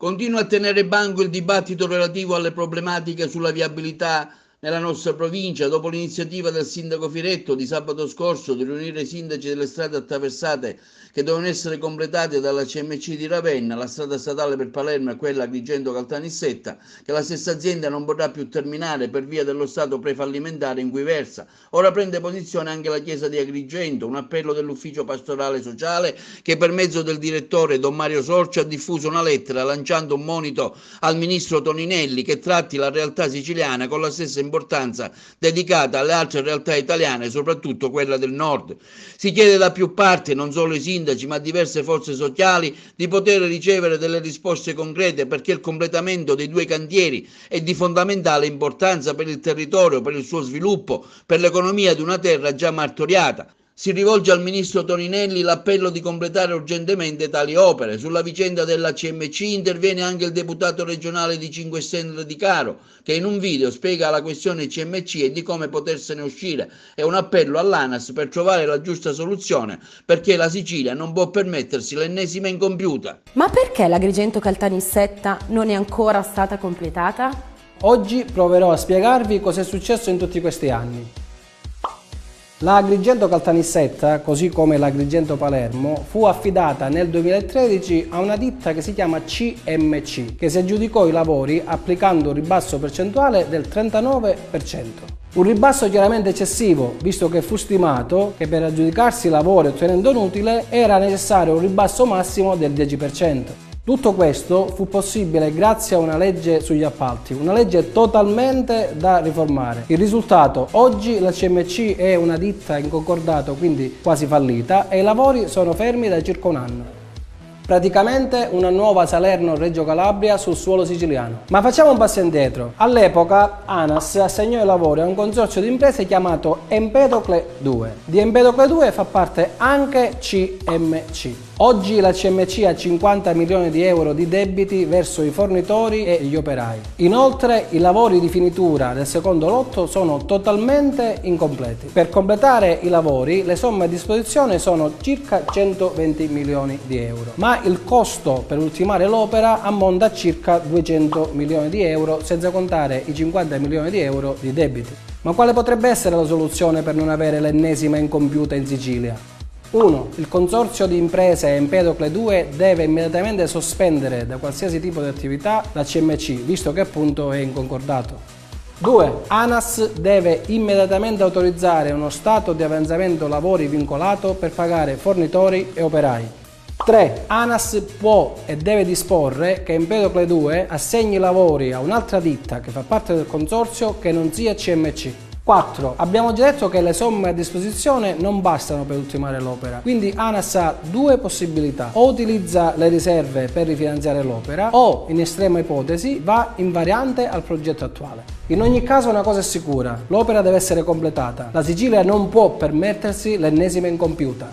Continua a tenere banco il dibattito relativo alle problematiche sulla viabilità nella nostra provincia, dopo l'iniziativa del sindaco Firetto di sabato scorso di riunire i sindaci delle strade attraversate che devono essere completate dalla CMC di Ravenna, la strada statale per Palermo e quella Agrigento-Caltanissetta, che la stessa azienda non potrà più terminare per via dello stato prefallimentare in cui versa. Ora prende posizione anche la chiesa di Agrigento, un appello dell'ufficio pastorale sociale che per mezzo del direttore Don Mario Sorci ha diffuso una lettera lanciando un monito al ministro Toninelli che tratti la realtà siciliana con la stessa importanza dedicata alle altre realtà italiane, soprattutto quella del nord. Si chiede da più parti, non solo i sindaci ma diverse forze sociali, di poter ricevere delle risposte concrete perché il completamento dei due cantieri è di fondamentale importanza per il territorio, per il suo sviluppo, per l'economia di una terra già martoriata. Si rivolge al ministro Toninelli l'appello di completare urgentemente tali opere. Sulla vicenda della CMC interviene anche il deputato regionale di 5 Stelle di Caro, che in un video spiega la questione CMC e di come potersene uscire. È un appello all'ANAS per trovare la giusta soluzione, perché la Sicilia non può permettersi l'ennesima incompiuta. Ma perché l'Agrigento-Caltanissetta non è ancora stata completata? Oggi proverò a spiegarvi cosa è successo in tutti questi anni. La Agrigento-Caltanissetta, così come l'Agrigento-Palermo, fu affidata nel 2013 a una ditta che si chiama CMC, che si aggiudicò i lavori applicando un ribasso percentuale del 39%. Un ribasso chiaramente eccessivo, visto che fu stimato che per aggiudicarsi i lavori ottenendo un utile era necessario un ribasso massimo del 10%. Tutto questo fu possibile grazie a una legge sugli appalti, una legge totalmente da riformare. Il risultato: oggi la CMC è una ditta in concordato, quindi quasi fallita, e i lavori sono fermi da circa un anno. Praticamente una nuova Salerno-Reggio Calabria sul suolo siciliano. Ma facciamo un passo indietro. All'epoca ANAS assegnò i lavori a un consorzio di imprese chiamato Empedocle 2. Di Empedocle 2 fa parte anche CMC. Oggi la CMC ha 50 milioni di euro di debiti verso i fornitori e gli operai. Inoltre i lavori di finitura del secondo lotto sono totalmente incompleti. Per completare i lavori le somme a disposizione sono circa 120 milioni di euro, ma il costo per ultimare l'opera ammonta a circa 200 milioni di euro, senza contare i 50 milioni di euro di debiti. Ma quale potrebbe essere la soluzione per non avere l'ennesima incompiuta in Sicilia? 1. Il consorzio di imprese Empedocle 2 deve immediatamente sospendere da qualsiasi tipo di attività la CMC, visto che appunto è in concordato. 2. ANAS deve immediatamente autorizzare uno stato di avanzamento lavori vincolato per pagare fornitori e operai. 3. ANAS può e deve disporre che Empedocle 2 assegni i lavori a un'altra ditta che fa parte del consorzio che non sia CMC. 4. Abbiamo già detto che le somme a disposizione non bastano per ultimare l'opera, quindi ANAS ha due possibilità: o utilizza le riserve per rifinanziare l'opera o, in estrema ipotesi, va in variante al progetto attuale. In ogni caso una cosa è sicura: l'opera deve essere completata. La Sicilia non può permettersi l'ennesima incompiuta.